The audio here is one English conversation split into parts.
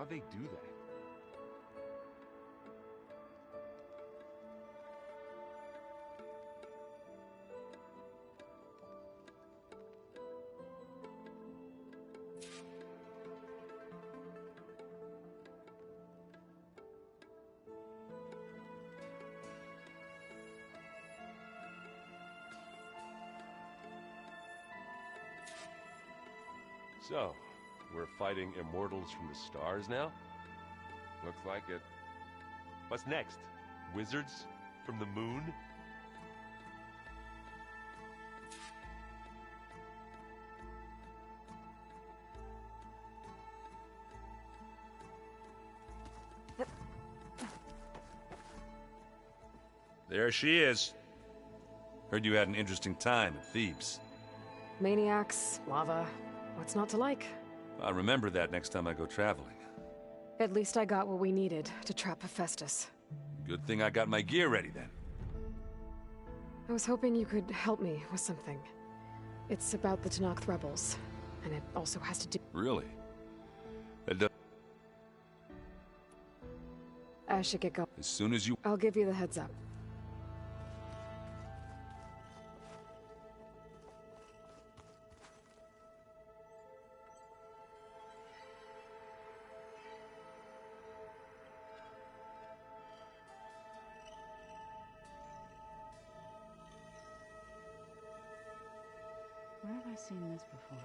How'd they do that? So, we're fighting immortals from the stars now? Looks like it. What's next? Wizards from the moon? There she is. Heard you had an interesting time at Thebes. Maniacs, lava, what's not to like? I'll remember that next time I go traveling. At least I got what we needed to trap Hephaestus. Good thing I got my gear ready then. I was hoping you could help me with something. It's about the Tenakth rebels, and it also has to do... Really? That does... I should get going. As soon as you... I'll give you the heads up. Where have I seen this before?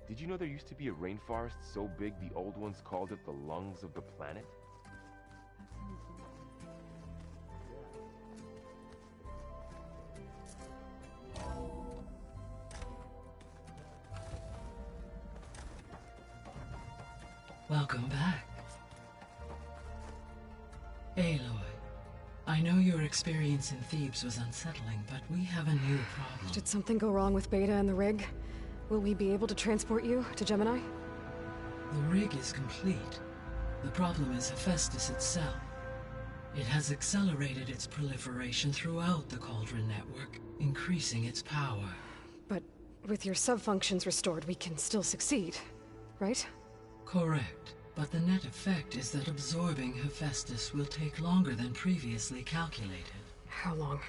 Did you know there used to be a rainforest so big the old ones called it the lungs of the planet? Welcome back. Aloy, I know your experience in Thebes was unsettling, but we have a new problem. Did something go wrong with Beta and the rig? Will we be able to transport you to Gemini? The rig is complete. The problem is Hephaestus itself. It has accelerated its proliferation throughout the Cauldron network, increasing its power. But with your sub-functions restored, we can still succeed, right? Correct, but the net effect is that absorbing Hephaestus will take longer than previously calculated. How long?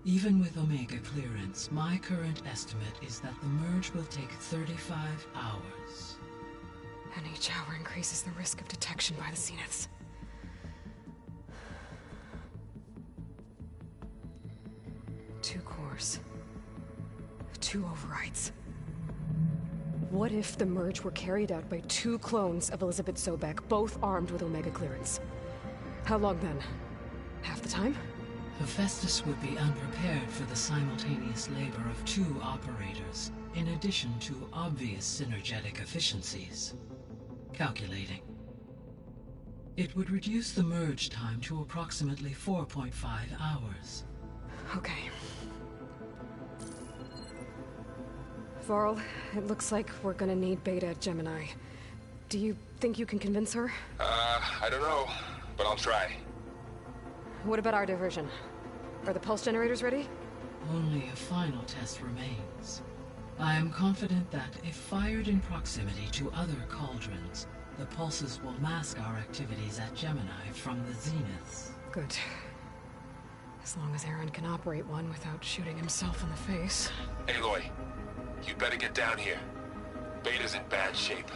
Even with Omega clearance, my current estimate is that the merge will take 35 hours. And each hour increases the risk of detection by the Zeniths. Two cores. Two overrides. What if the merge were carried out by two clones of Elizabeth Sobek, both armed with Omega clearance? How long then? Half the time? Hephaestus would be unprepared for the simultaneous labor of two operators, in addition to obvious synergetic efficiencies. Calculating. It would reduce the merge time to approximately 4.5 hours. Okay. Varl, it looks like we're gonna need Beta at Gemini. Do you think you can convince her? I don't know, but I'll try. What about our diversion? Are the pulse generators ready? Only a final test remains. I am confident that if fired in proximity to other cauldrons, the pulses will mask our activities at Gemini from the Zeniths. Good. As long as Aaron can operate one without shooting himself in the face. Aloy, you better get down here. Beta's in bad shape.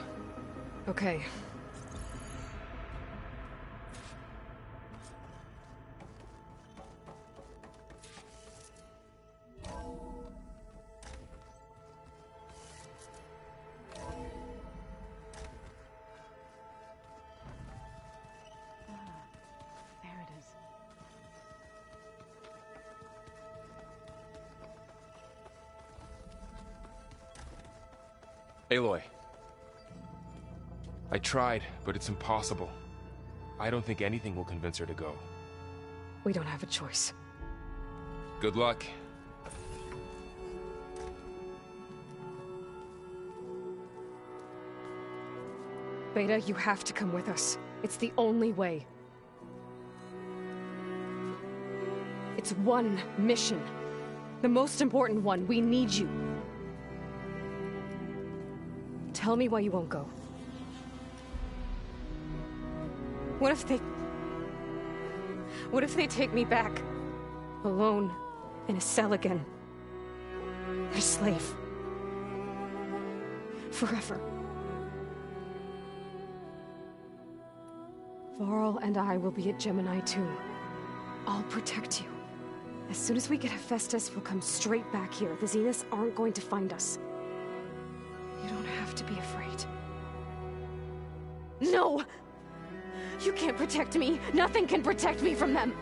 Okay. There it is. Aloy. I tried, but it's impossible. I don't think anything will convince her to go. We don't have a choice. Good luck. Beta, you have to come with us. It's the only way. It's one mission. The most important one. We need you. Tell me why you won't go. What if they take me back? Alone, in a cell again. A slave. Forever. Varl and I will be at Gemini too. I'll protect you. As soon as we get Hephaestus, we'll come straight back here. The Zeniths aren't going to find us. You don't have to be afraid. No! You can't protect me. Nothing can protect me from them.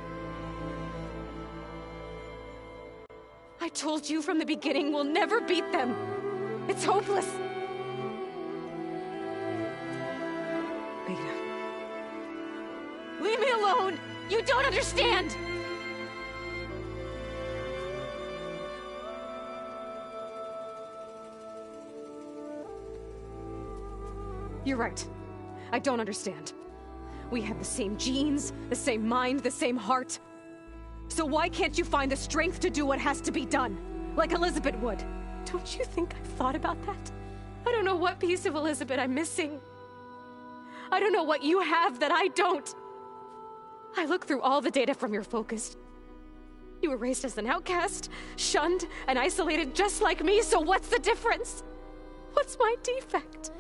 I told you from the beginning, we'll never beat them. It's hopeless. Beta. Leave me alone! You don't understand! You're right. I don't understand. We have the same genes, the same mind, the same heart. So why can't you find the strength to do what has to be done? Like Elizabeth would. Don't you think I've thought about that? I don't know what piece of Elizabeth I'm missing. I don't know what you have that I don't. I look through all the data from your focus. You were raised as an outcast, shunned, and isolated just like me, so what's the difference? What's my defect?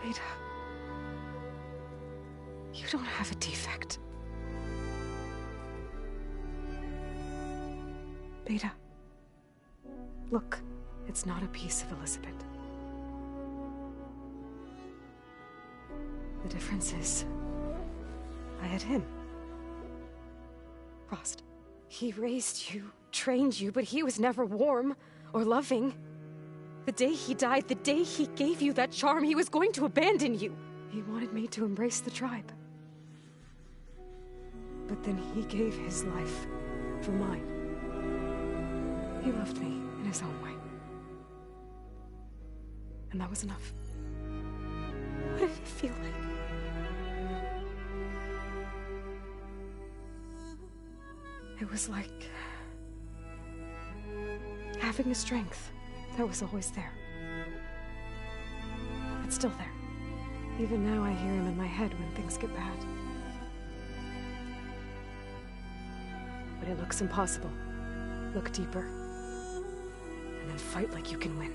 Beta, you don't have a defect. Beta, look, it's not a piece of Elizabeth. The difference is, I had him. Frost. He raised you, trained you, but he was never warm or loving. The day he died, the day he gave you that charm, he was going to abandon you. He wanted me to embrace the tribe. But then he gave his life for mine. He loved me in his own way. And that was enough. What did it feel like? It was like having a strength that was always there. It's still there. Even now I hear him in my head when things get bad. When it looks impossible, look deeper. And then fight like you can win.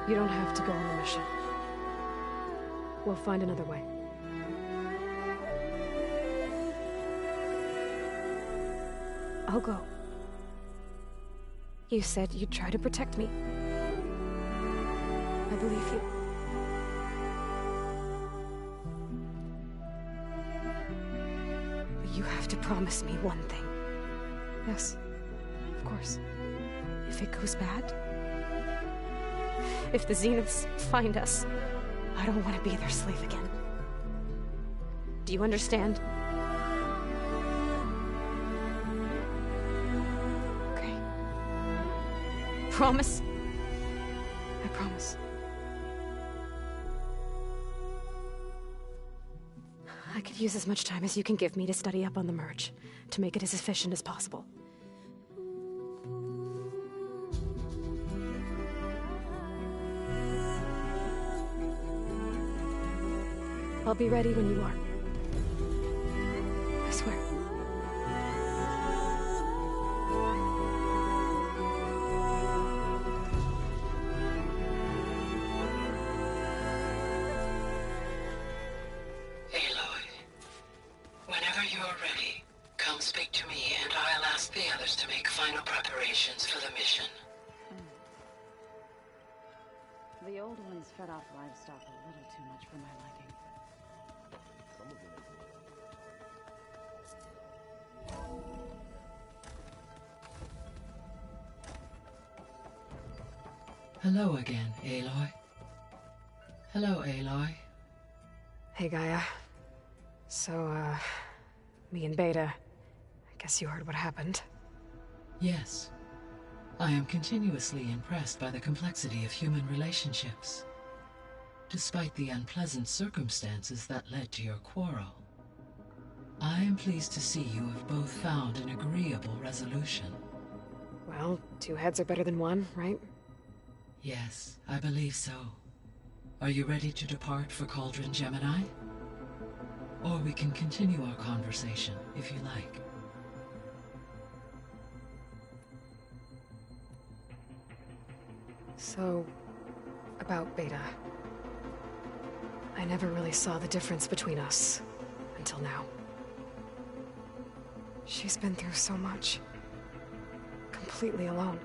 You don't have to go on the mission. We'll find another way. I'll go. You said you'd try to protect me. I believe you. But you have to promise me one thing. Yes, of course. If it goes bad, if the Zeniths find us, I don't want to be their slave again. Do you understand? Okay. Promise? I promise. I could use as much time as you can give me to study up on the merge, to make it as efficient as possible. I'll be ready when you are. I swear. final preparations for the mission. The old ones fed off livestock a little too much for my liking. Hello again, Aloy. Hello, Aloy. Hey, Gaia. So, me and Beta. I guess you heard what happened. Yes. I am continuously impressed by the complexity of human relationships. Despite the unpleasant circumstances that led to your quarrel, I am pleased to see you have both found an agreeable resolution. Well, two heads are better than one, right? Yes, I believe so. Are you ready to depart for Cauldron Gemini? Or we can continue our conversation, if you like. So, about Beta. I never really saw the difference between us, until now. She's been through so much. Completely alone.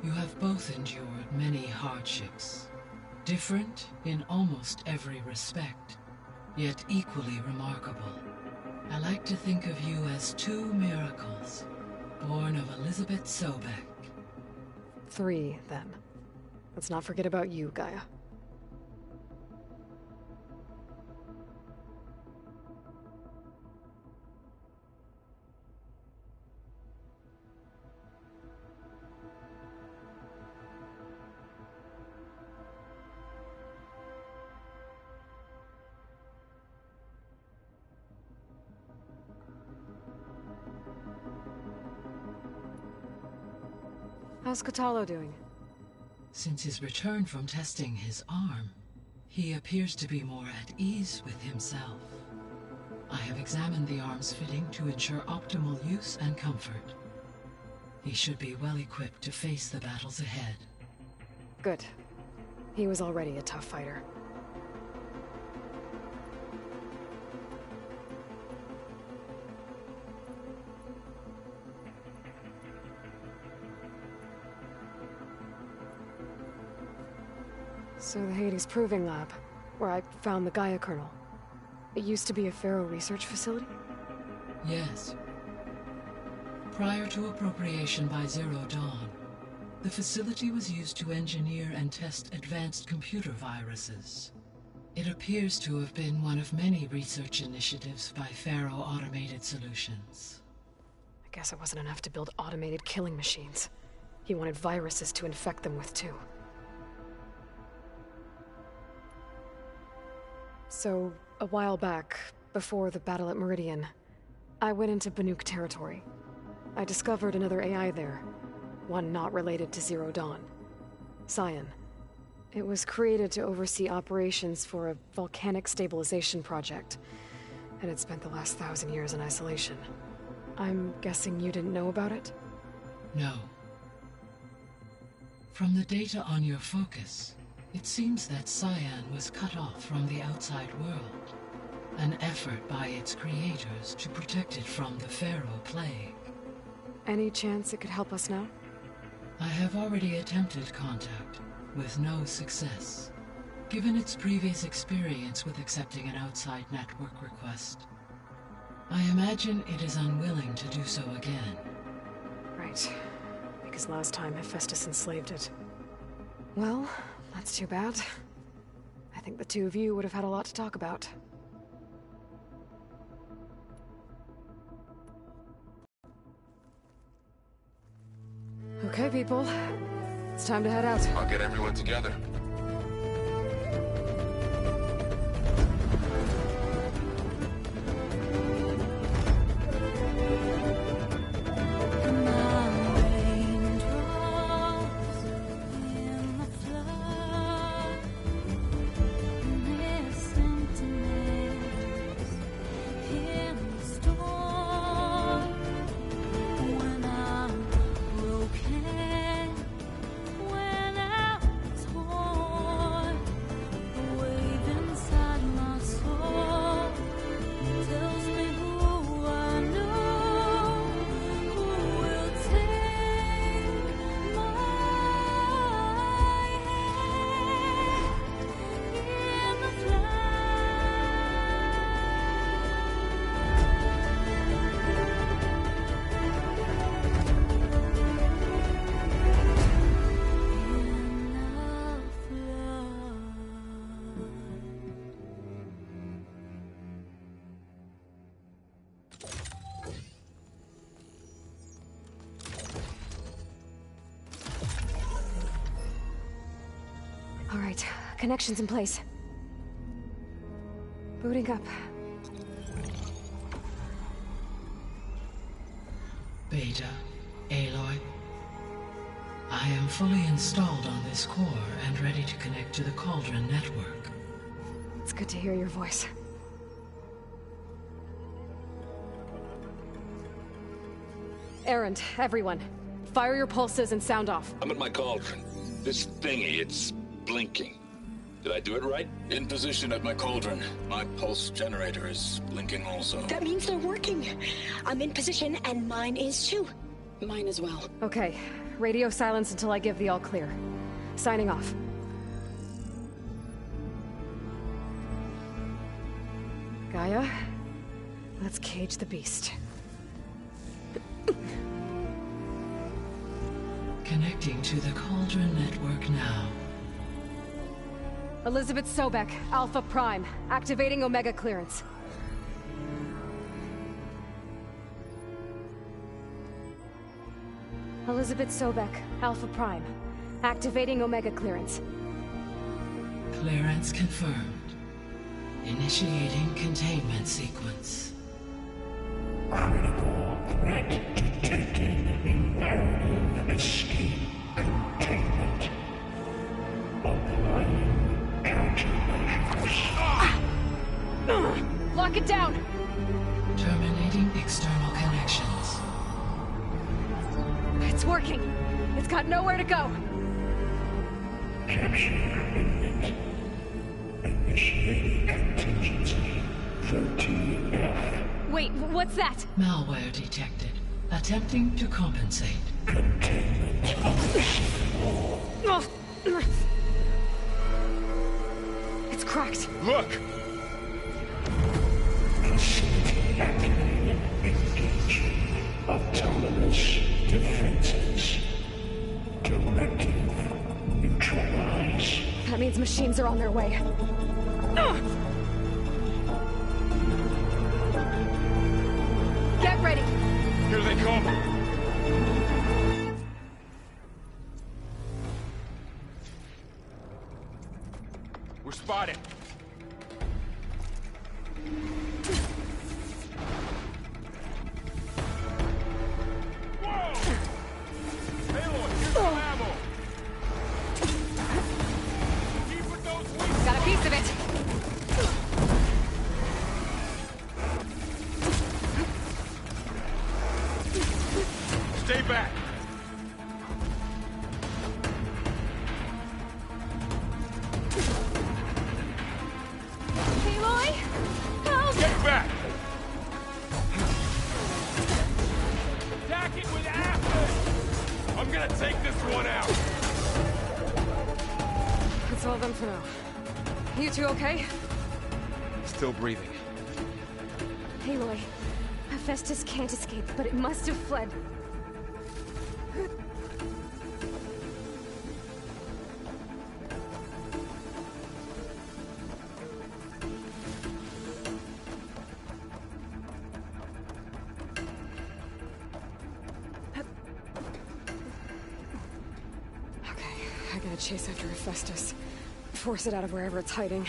You have both endured many hardships. Different in almost every respect, yet equally remarkable. I like to think of you as two miracles, born of Elizabeth Sobek. 3, then. Let's not forget about you, Gaia. How's Katalo doing? Since his return from testing his arm, he appears to be more at ease with himself. I have examined the arm's fitting to ensure optimal use and comfort. He should be well equipped to face the battles ahead. Good. He was already a tough fighter. So the Hades Proving Lab, where I found the Gaia kernel. It used to be a Pharaoh research facility? Yes. Prior to appropriation by Zero Dawn, the facility was used to engineer and test advanced computer viruses. It appears to have been one of many research initiatives by Pharaoh Automated Solutions. I guess it wasn't enough to build automated killing machines. He wanted viruses to infect them with, too. So, a while back, before the battle at Meridian, I went into Banuk territory. I discovered another AI there, one not related to Zero Dawn. Cyan. It was created to oversee operations for a volcanic stabilization project, and it spent the last 1,000 years in isolation. I'm guessing you didn't know about it? No. From the data on your focus, it seems that Cyan was cut off from the outside world, an effort by its creators to protect it from the Pharaoh plague. Any chance it could help us now? I have already attempted contact, with no success, given its previous experience with accepting an outside network request. I imagine it is unwilling to do so again. Right. Because last time Hephaestus enslaved it. Well, that's too bad. I think the two of you would have had a lot to talk about. Okay, people. It's time to head out. I'll get everyone together. When I was right. Connection's in place. Booting up. Beta, Aloy. I am fully installed on this core and ready to connect to the Cauldron network. It's good to hear your voice. Errand, everyone. Fire your pulses and sound off. I'm at my cauldron. This thingy, it's blinking. Did I do it right? In position at my cauldron. My pulse generator is blinking also. That means they're working. I'm in position, and mine is too. Mine as well. Okay. Radio silence until I give the all clear. Signing off. Gaia, let's cage the beast. Connecting to the Cauldron network now. Elizabeth Sobek, Alpha Prime, activating Omega clearance. Elizabeth Sobek, Alpha Prime, activating Omega clearance. Clearance confirmed. Initiating containment sequence. Critical threat detected. Imperative escape containment. Applying countermeasures. Lock it down! Terminating external connections. It's working! It's got nowhere to go! Capture imminent. Initiating contingency 13F. Wait, what's that? Malware detected. Attempting to compensate. Containment of the floor. It's cracked. Look! Facility activated. Engaging autonomous defenses. Directive. Neutralize. That means machines are on their way. Get ready! Here they come! We're spotted! Whoa! Aloy, here's some ammo! Keep with those wings! Got a piece of it! Stay back! Aloy? Help! Get back! Attack it with acid! I'm gonna take this one out! That's all of them for now. You two okay? Still breathing. Aloy, Hephaestus can't escape, but it must have fled. I gotta chase after Hephaestus. Force it out of wherever it's hiding.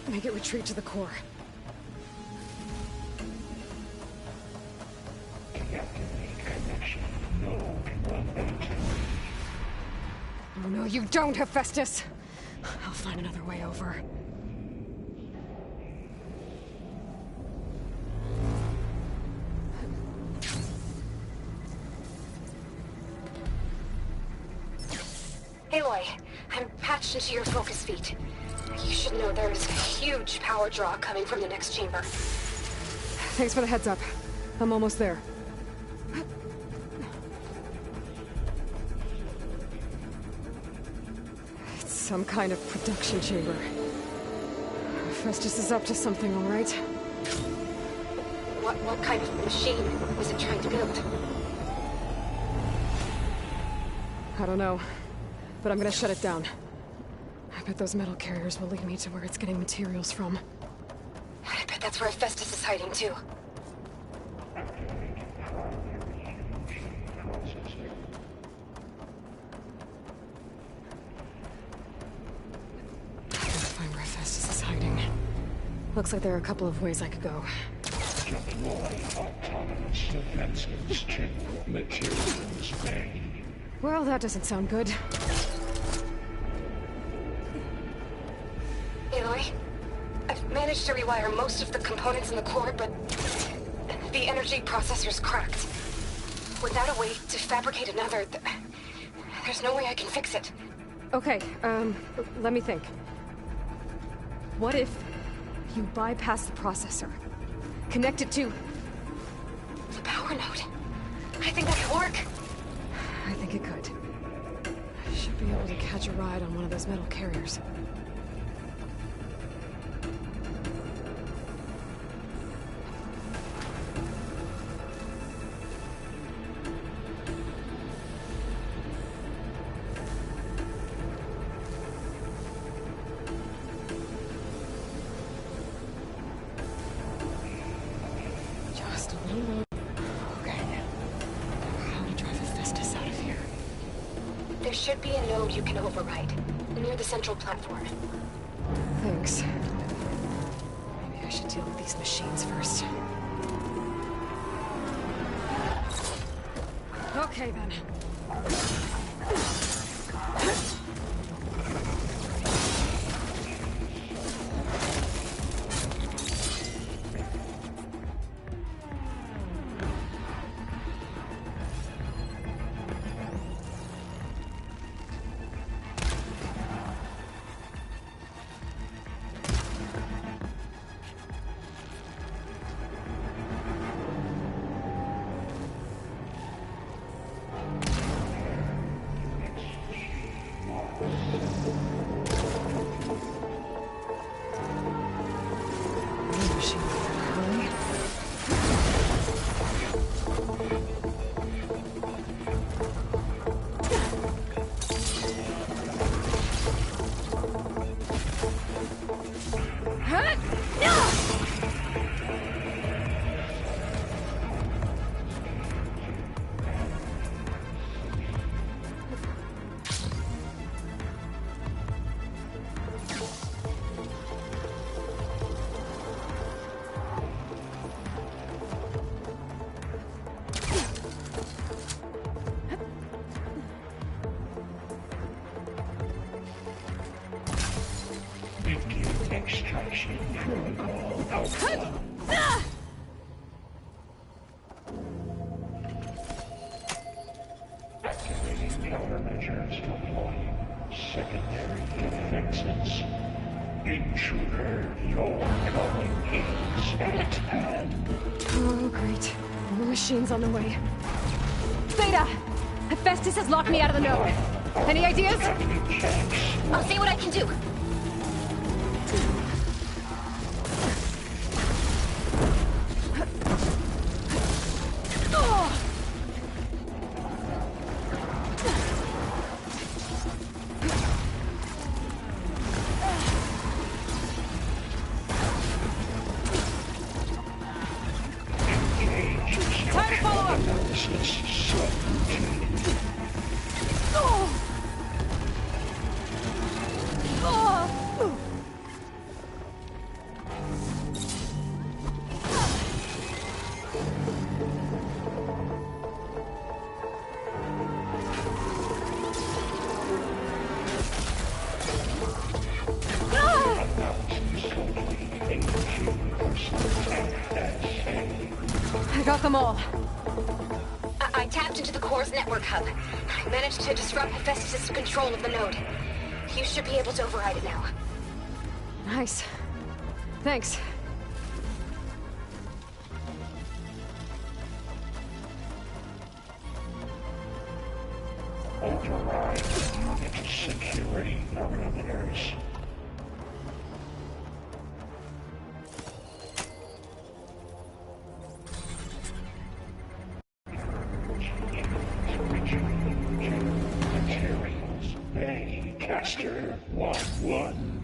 Make it retreat to the core. Deactivate connection. Oh no, you don't, Hephaestus! I'll find another way over. Aloy, I'm patched into your focus feed. You should know there's a huge power draw coming from the next chamber. Thanks for the heads up. I'm almost there. It's some kind of production chamber. Hephaestus is up to something, all right? What kind of machine is it trying to build? I don't know, but I'm gonna shut it down. I bet those metal carriers will lead me to where it's getting materials from. I bet that's where Hephaestus is hiding too. Looks like there are a couple of ways I could go. Deploy autonomous defenses to Materials Bay. Well, that doesn't sound good. Aloy, I've managed to rewire most of the components in the core, but the energy processor's cracked. Without a way to fabricate another, there's no way I can fix it. Okay, let me think. What if you bypass the processor? Connect it to The power node. I think that could work. I think it could. I should be able to catch a ride on one of those metal carriers. Just a little more. Okay. How to drive Hephaestus out of here. There should be a node you can override, near the central platform. Thanks. Maybe I should deal with these machines first. Okay, then. These machines are hurry. Begin extraction protocol alpha. Activating countermeasures deploying secondary defenses. Intruder, your calling is at hand. Oh, great. More machines on the way. Theta! Hephaestus has locked me out of the node. Any ideas? I'll see what I can do. Time to follow up! I got them all. I tapped into the core's network hub. I managed to disrupt Hephaestus' control of the node. You should be able to override it now. Nice. Thanks. Override unit security parameters. Materials Bay Caster 1-1.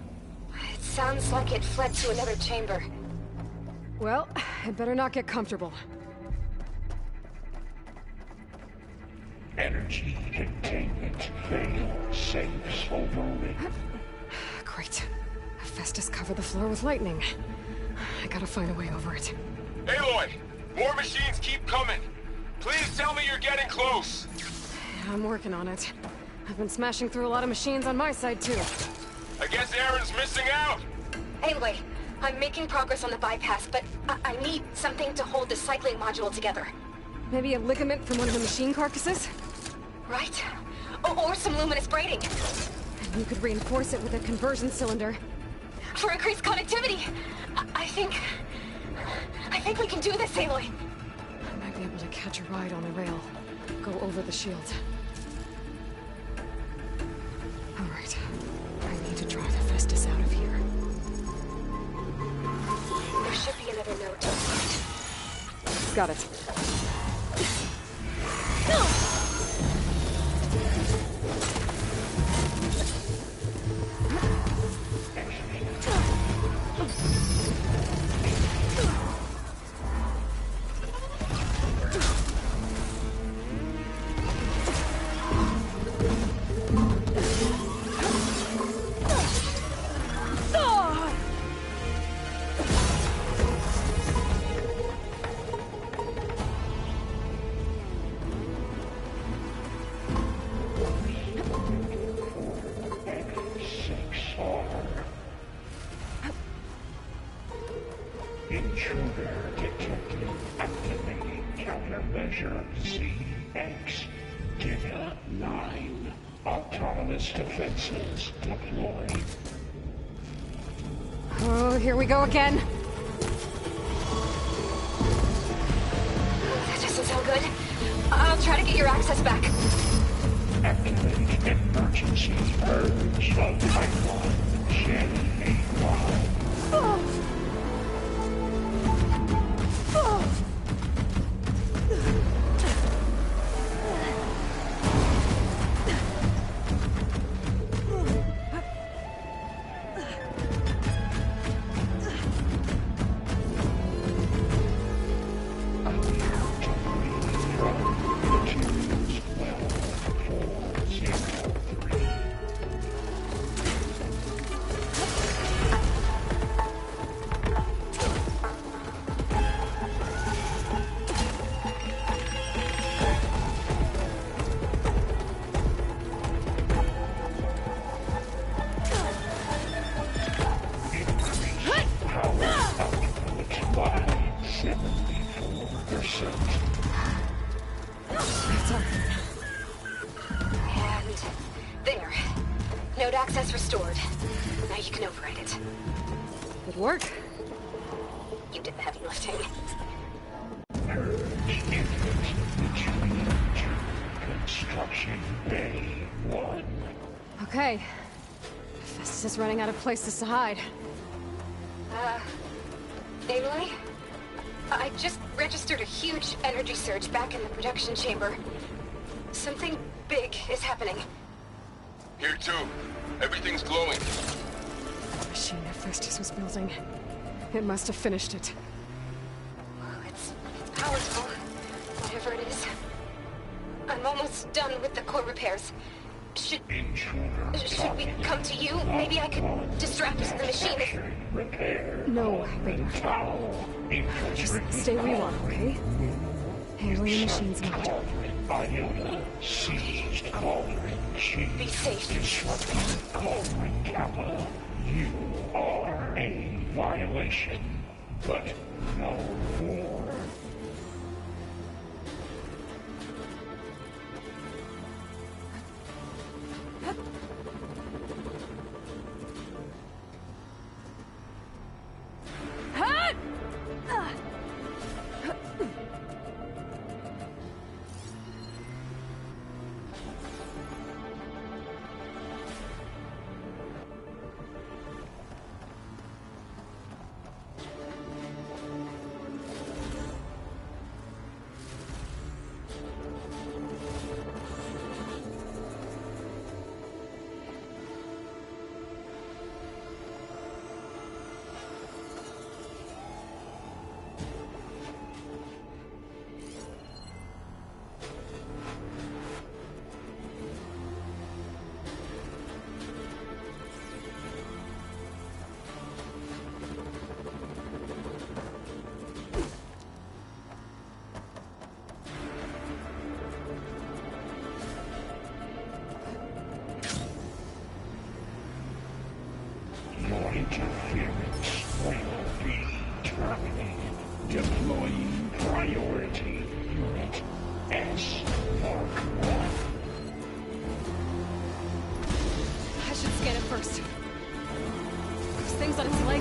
It sounds like it fled to another chamber. Well, I'd better not get comfortable. Energy containment failed. Safes overridden. Great. Hephaestus covered the floor with lightning. gotta find a way over it. Aloy! More machines keep coming! Please tell me you're getting close! Yeah, I'm working on it. I've been smashing through a lot of machines on my side, too. I guess Aaron's missing out! Anyway, I'm making progress on the bypass, but I need something to hold the cycling module together. Maybe a ligament from one of the machine carcasses? Right? Or some luminous braiding. And you could reinforce it with a conversion cylinder. For increased connectivity! I think we can do this, Aloy. I might be able to catch a ride on a rail. Go over the shield. Alright. I need to drive the Festus out of here. There should be another node to the side. Got it. Intruder detected. Activating countermeasure ZX. Data 9. Autonomous defenses deployed. Oh, here we go again. That doesn't sound good. I'll try to get your access back. Activate emergency purge of pipeline. Gen 8Y. And there. Node access restored. Now you can override it. Good work. You did the heavy lifting. Purge infant between construction bay 1. Okay. Festus is running out of places to hide. Aloy? I just registered a huge energy surge back in the production chamber. Something big is happening. Here too. Everything's glowing. The machine that Festus was building. It must have finished it. It's powerful, whatever it is. I'm almost done with the core repairs. Should we come to you? Maybe I could distract the machine if... No, Rita. Just stay where you are, okay? Handling the machine's not. Iota seized Cauldron Chief. Be safe. Disrupting Cauldron Kappa. You are a violation, but no more.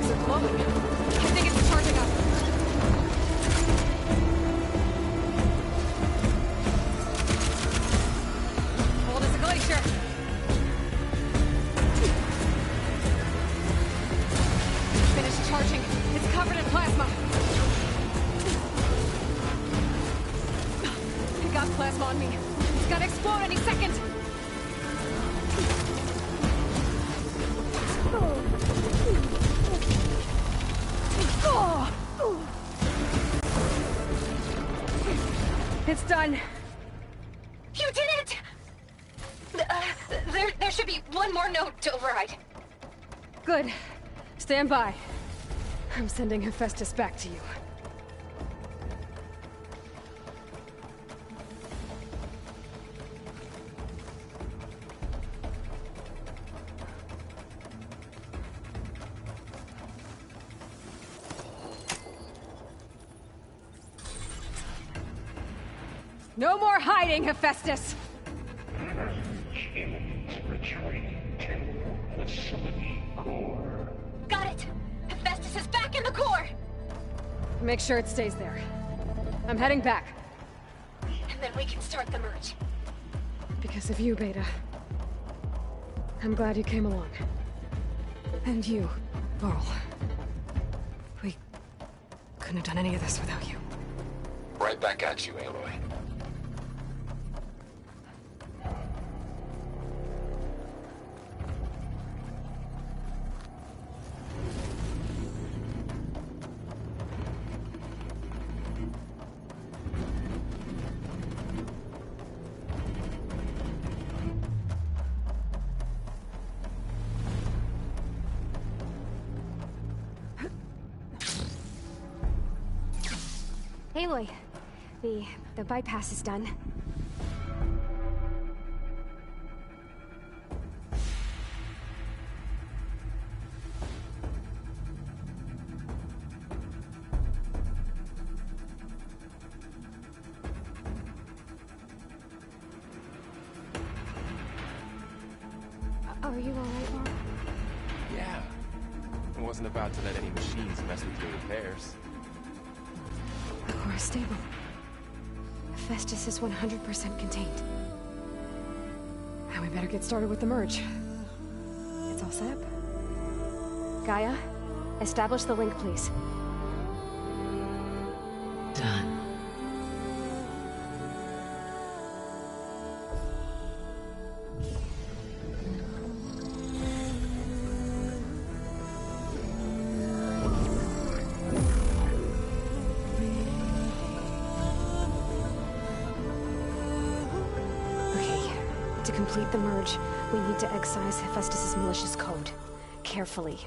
things are glowing. I think it's charging up. Cold as a glacier. Finished charging. It's covered in plasma. I got plasma on me. It's gonna explode any second. It's done. You did it! There should be one more note to override. Good. Stand by. I'm sending Hephaestus back to you. No more hiding, Hephaestus! Humans retreating to facility core. Got it! Hephaestus is back in the core! Make sure it stays there. I'm heading back. And then we can start the merge. Because of you, Beta. I'm glad you came along. And you, Varl. We couldn't have done any of this without you. Right back at you, Aloy. Aloy, the bypass is done. Are you alright, Mom? Yeah. I wasn't about to let any machines mess with your repairs. The core is stable. Hephaestus is 100% contained. Now we better get started with the merge. It's all set up. Gaia, establish the link, please. Done. To complete the merge, we need to excise Hephaestus' malicious code. Carefully.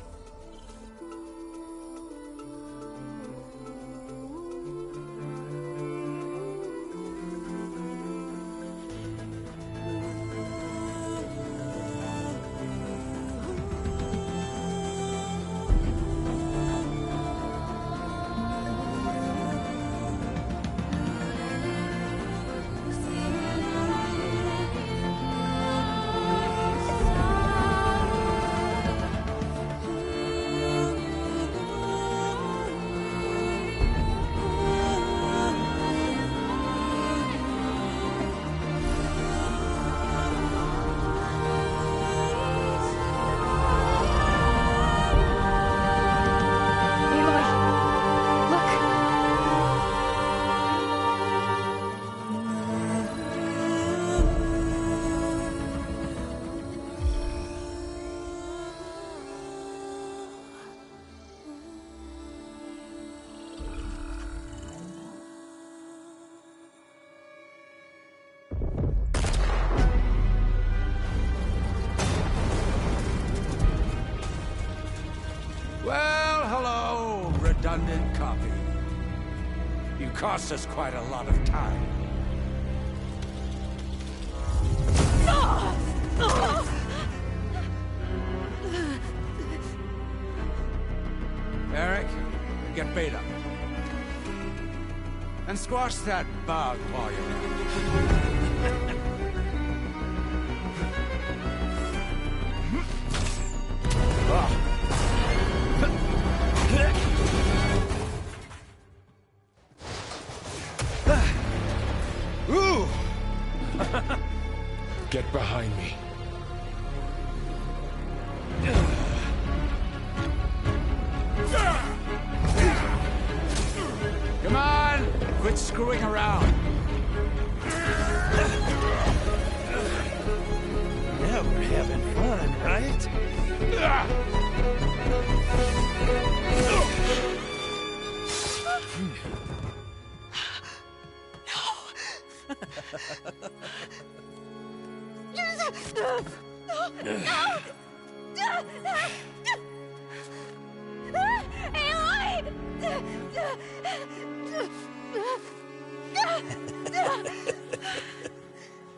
Well, hello, redundant copy. You cost us quite a lot of time. Eric, get Beta. And squash that bug while you're at it. Get behind me. Come on! Quit screwing around. Now we're having fun, right?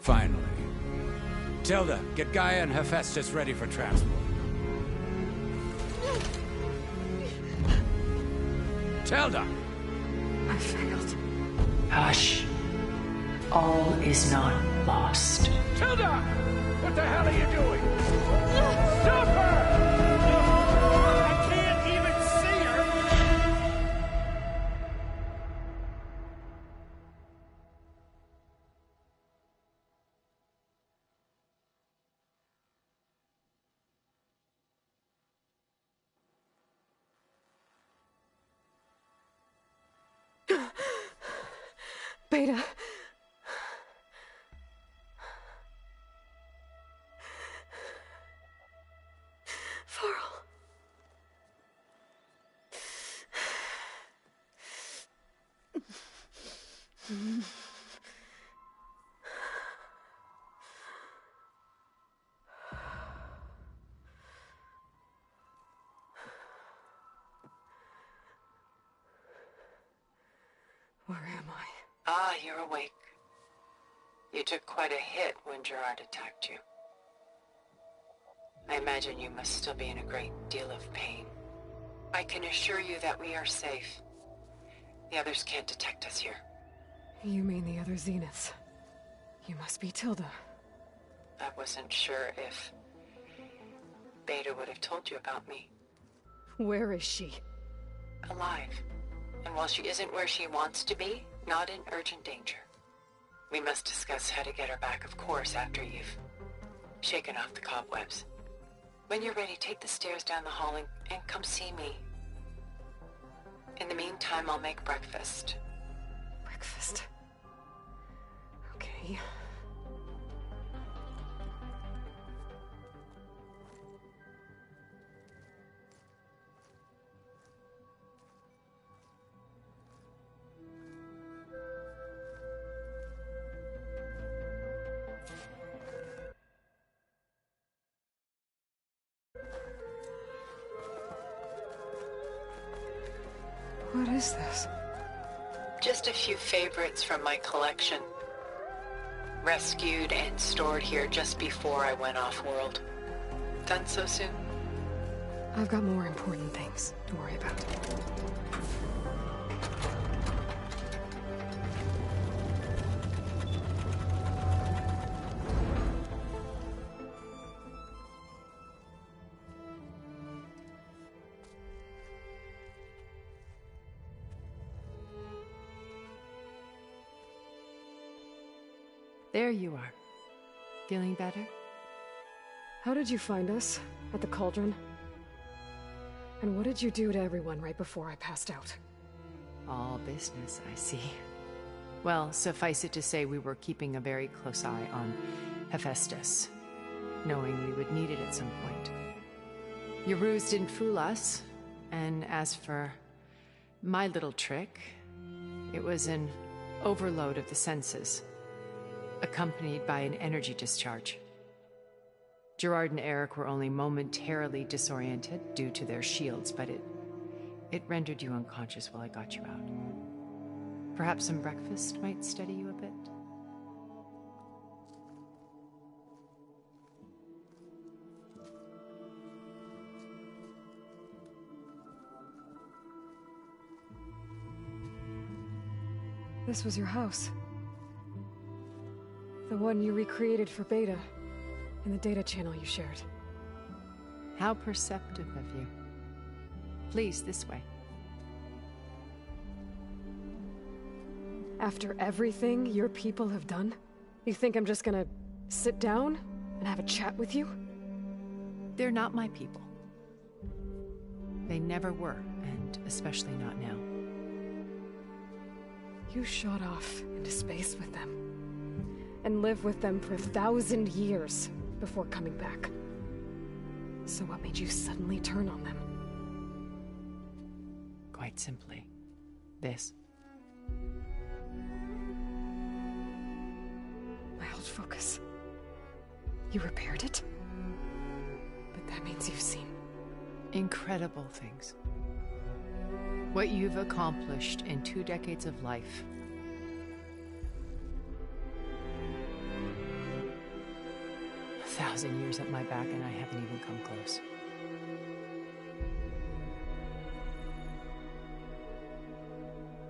Finally. Tilda, get Gaia and Hephaestus ready for transport. Tilda! I failed. Hush. All is not lost. Tilda! What the hell are you doing? Stop her! I can't even see her! Beta. Farrell. Where am I? Ah, you're awake. You took quite a hit when Gerard attacked you. I imagine you must still be in a great deal of pain. I can assure you that we are safe. The others can't detect us here. You mean the other Zeniths? You must be Tilda. I wasn't sure if Beta would have told you about me. Where is she? Alive. And while she isn't where she wants to be, not in urgent danger. We must discuss how to get her back, of course, after you've shaken off the cobwebs. When you're ready, take the stairs down the hall and come see me. In the meantime, I'll make breakfast. Breakfast. Okay. What is this? Just a few favorites from my collection. Rescued and stored here just before I went off-world. Done so soon? I've got more important things to worry about. There you are. Feeling better? How did you find us? At the cauldron? And what did you do to everyone right before I passed out? All business, I see. Well, suffice it to say we were keeping a very close eye on Hephaestus, knowing we would need it at some point. Your ruse didn't fool us, and as for my little trick, it was an overload of the senses, accompanied by an energy discharge. Gerard and Eric were only momentarily disoriented due to their shields, but it rendered you unconscious while I got you out. Perhaps some breakfast might steady you a bit? This was your house. The one you recreated for Beta, in the data channel you shared. How perceptive of you. Please, this way. After everything your people have done, you think I'm just gonna Sit down and have a chat with you? They're not my people. They never were, and especially not now. You shot off into space with them, and lived with them for 1,000 years before coming back. So what made you suddenly turn on them? Quite simply, this. My old focus. You repaired it? But that means you've seen... incredible things. What you've accomplished in 2 decades of life. A 1,000 years at my back and I haven't even come close.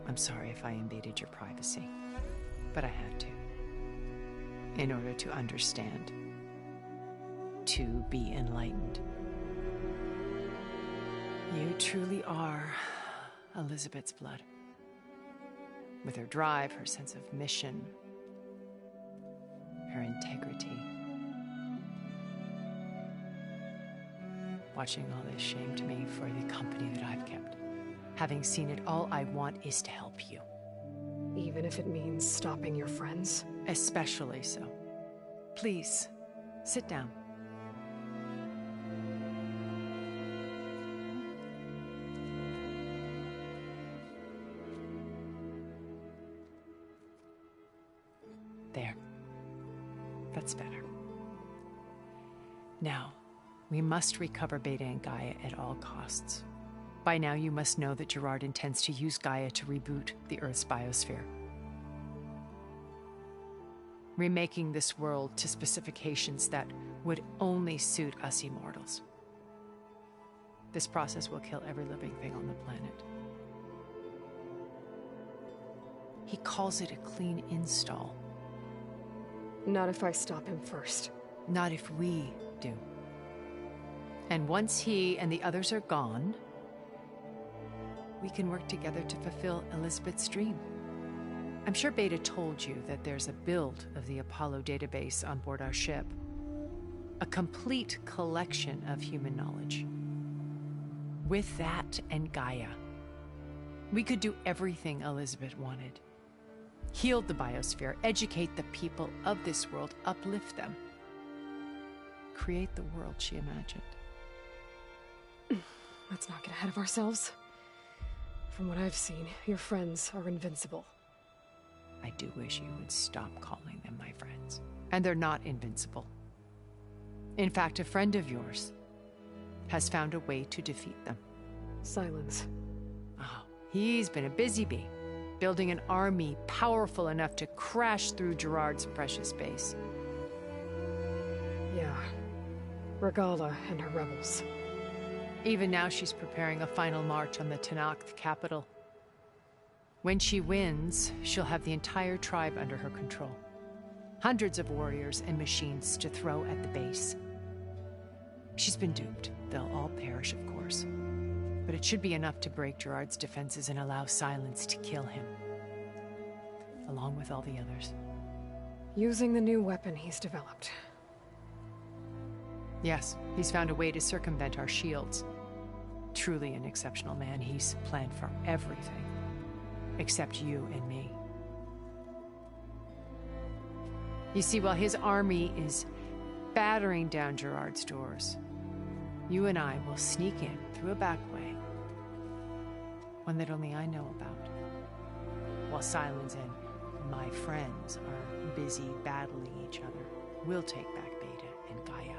I'm sorry if I invaded your privacy, but I had to. In order to understand. To be enlightened. You truly are Elizabeth's blood. With her drive, her sense of mission, her integrity. Watching all this shamed me for the company that I've kept. Having seen it, all I want is to help you. Even if it means stopping your friends? Especially so. Please, sit down. There. That's better. Now, we must recover Beta and Gaia at all costs. By now, you must know that Gerard intends to use Gaia to reboot the Earth's biosphere. Remaking this world to specifications that would only suit us immortals. This process will kill every living thing on the planet. He calls it a clean install. Not if I stop him first. Not if we do. And once he and the others are gone, we can work together to fulfill Elizabeth's dream. I'm sure Beta told you that there's a build of the Apollo database on board our ship. A complete collection of human knowledge. With that and Gaia, we could do everything Elizabeth wanted. Heal the biosphere, educate the people of this world, uplift them. Create the world she imagined. Let's not get ahead of ourselves. From what I've seen, your friends are invincible. I do wish you would stop calling them my friends. And they're not invincible. In fact, a friend of yours has found a way to defeat them. Silence. Oh, he's been a busy bee, building an army powerful enough to crash through Gerard's precious base. Yeah. Regala and her rebels. Even now she's preparing a final march on the Tenakth capital. When she wins, she'll have the entire tribe under her control. Hundreds of warriors and machines to throw at the base. She's been duped. They'll all perish, of course. But it should be enough to break Gerard's defenses and allow Silence to kill him. Along with all the others. Using the new weapon he's developed. Yes, he's found a way to circumvent our shields. Truly an exceptional man. He's planned for everything. Except you and me. You see, while his army is battering down Gerard's doors, you and I will sneak in through a back way. One that only I know about. While Silence and my friends are busy battling each other, we'll take back Beta and Gaia.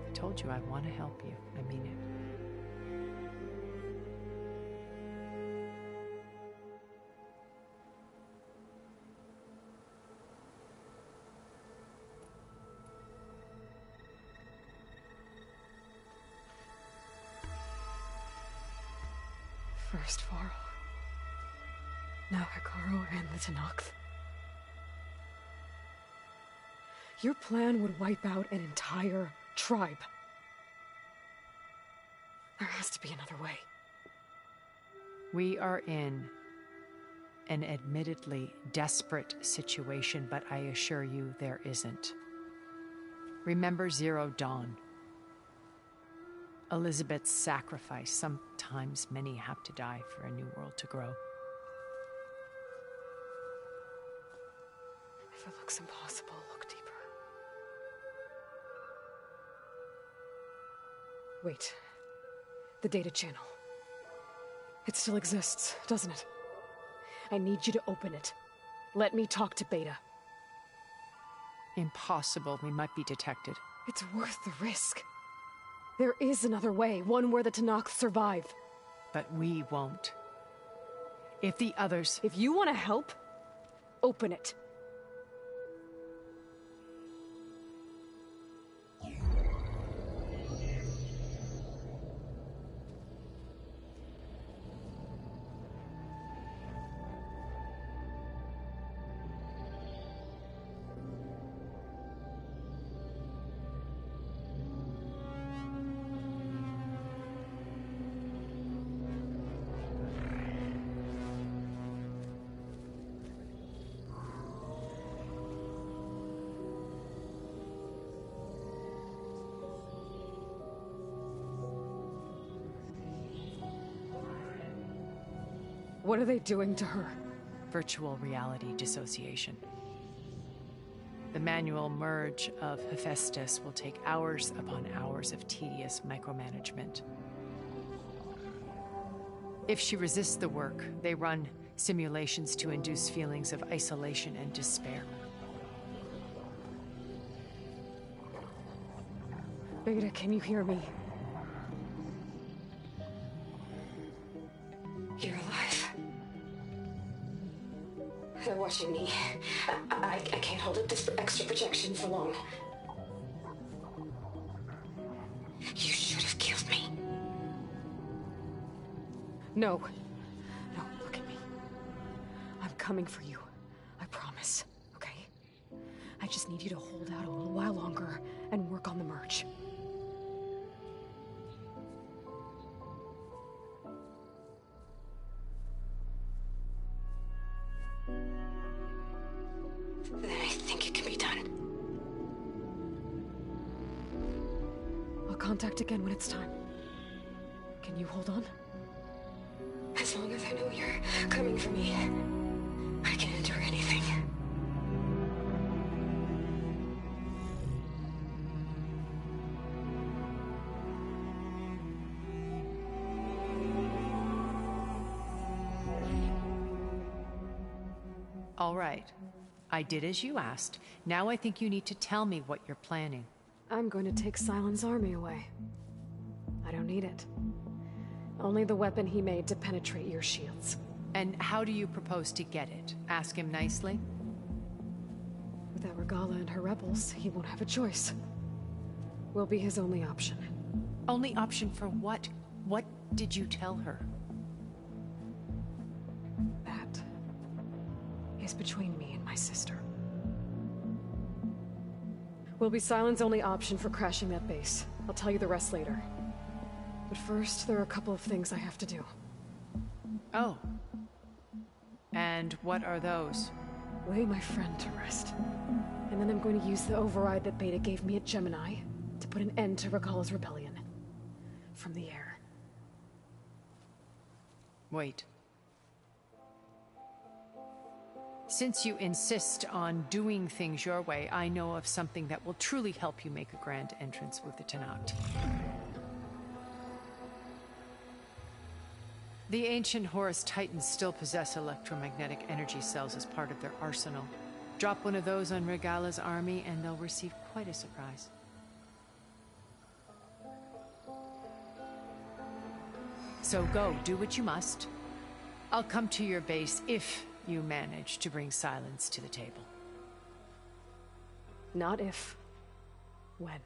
I told you I want to help you. I mean it. First Varl. Now Hekarro and the Tenakth. Your plan would wipe out an entire tribe. There has to be another way. We are in an admittedly desperate situation, but I assure you there isn't. Remember Zero Dawn. Elizabeth's sacrifice. Sometimes many have to die for a new world to grow. If it looks impossible, look deeper. Wait. The data channel. It still exists, doesn't it? I need you to open it. Let me talk to Beta. Impossible. We might be detected. It's worth the risk. There is another way, one where the Tanakh survive. But we won't. If the others... If you want to help, open it. What are they doing to her? Virtual reality dissociation. The manual merge of Hephaestus will take hours upon hours of tedious micromanagement. If she resists the work, they run simulations to induce feelings of isolation and despair. Beta, can you hear me? You're alive. They're watching me. I can't hold up this extra projection for long. You should have killed me. No. No, look at me. I'm coming for you. I promise, okay? I just need you to hold out a little while longer and work on the merge. Then I think it can be done. I'll contact again when it's time. Can you hold on? As long as I know you're coming for me, I can endure anything. All right. I did as you asked. Now I think you need to tell me what you're planning. I'm going to take Silent's army away. I don't need it. Only the weapon he made to penetrate your shields. And how do you propose to get it? Ask him nicely? Without Regala and her rebels, he won't have a choice. We'll be his only option. Only option for what? What did you tell her? That is between me and my sister. Will be Silent's only option for crashing that base. I'll tell you the rest later. But first, there are a couple of things I have to do. Oh. And what are those? Lay my friend to rest. And then I'm going to use the override that Beta gave me at Gemini to put an end to Regala's rebellion. From the air. Wait. Since you insist on doing things your way, I know of something that will truly help you make a grand entrance with the Tanakh. The ancient Horus Titans still possess electromagnetic energy cells as part of their arsenal. Drop one of those on Regala's army and they'll receive quite a surprise. So go, do what you must. I'll come to your base if you manage to bring Silence to the table. Not if. When.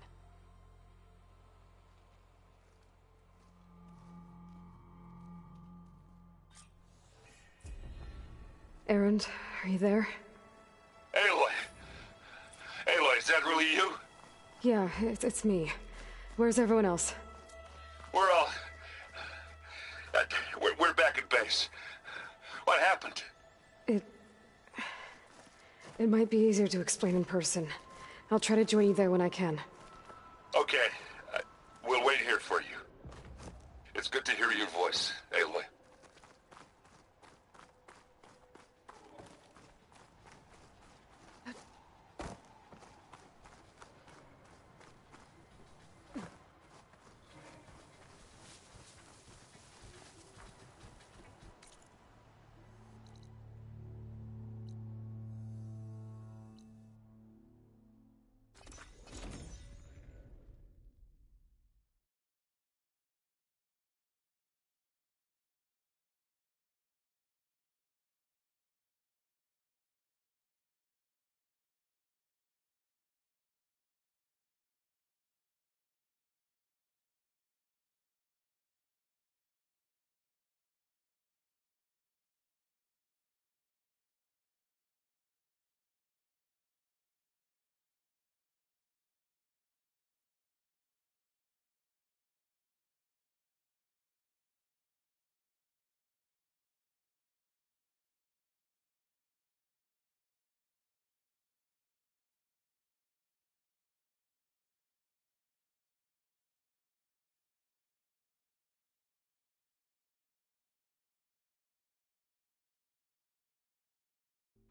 Erend, are you there? Aloy! Aloy, is that really you? Yeah, it's me. Where's everyone else? We're all... we're back at base. What happened? It might be easier to explain in person. I'll try to join you there when I can. Okay. We'll wait here for you. It's good to hear your voice, Aloy.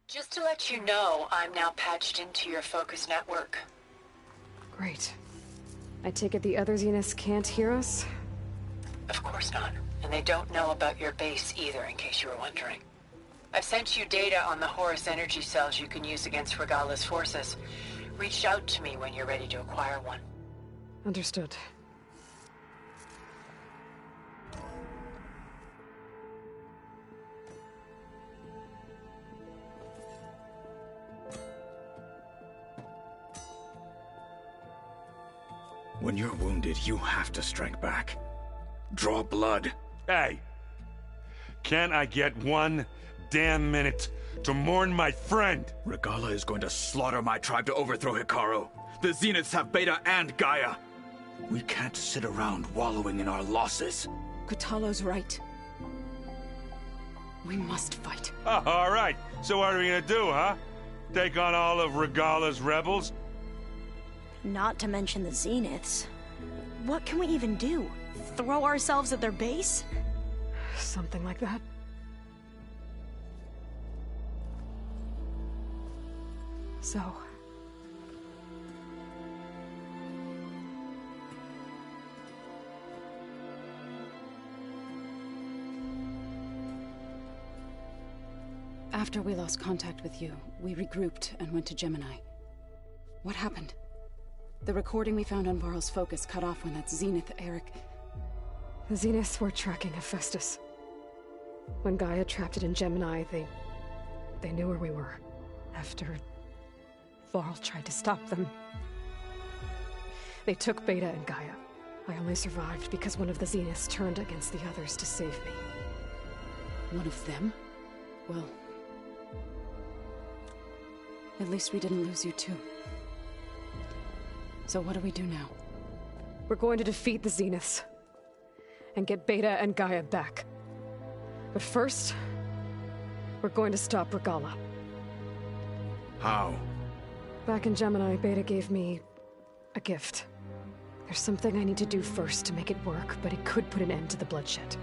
Just to let you know, I'm now patched into your focus network. Great. I take it the other Zeniths can't hear us? Of course not. And they don't know about your base either, in case you were wondering. I've sent you data on the Horus energy cells you can use against Regala's forces. Reach out to me when you're ready to acquire one. Understood. When you're wounded, you have to strike back. Draw blood. Hey! Can't I get one damn minute to mourn my friend? Regala is going to slaughter my tribe to overthrow Hikaru. The Zeniths have Beta and Gaia. We can't sit around wallowing in our losses. Kotallo's right. We must fight. Oh, all right. So what are we gonna do, huh? Take on all of Regala's rebels? Not to mention the Zeniths. What can we even do? Throw ourselves at their base? Something like that. So... After we lost contact with you, we regrouped and went to Gemini. What happened? The recording we found on Varl's focus cut off when that Zenith, Eric... The Zeniths were tracking Hephaestus. When Gaia trapped it in Gemini, they knew where we were. After... Varl tried to stop them. They took Beta and Gaia. I only survived because one of the Zeniths turned against the others to save me. One of them? Well... At least we didn't lose you too. So what do we do now? We're going to defeat the Zeniths. And get Beta and Gaia back. But first... we're going to stop Regala. How? Back in Gemini, Beta gave me... a gift. There's something I need to do first to make it work, but it could put an end to the bloodshed.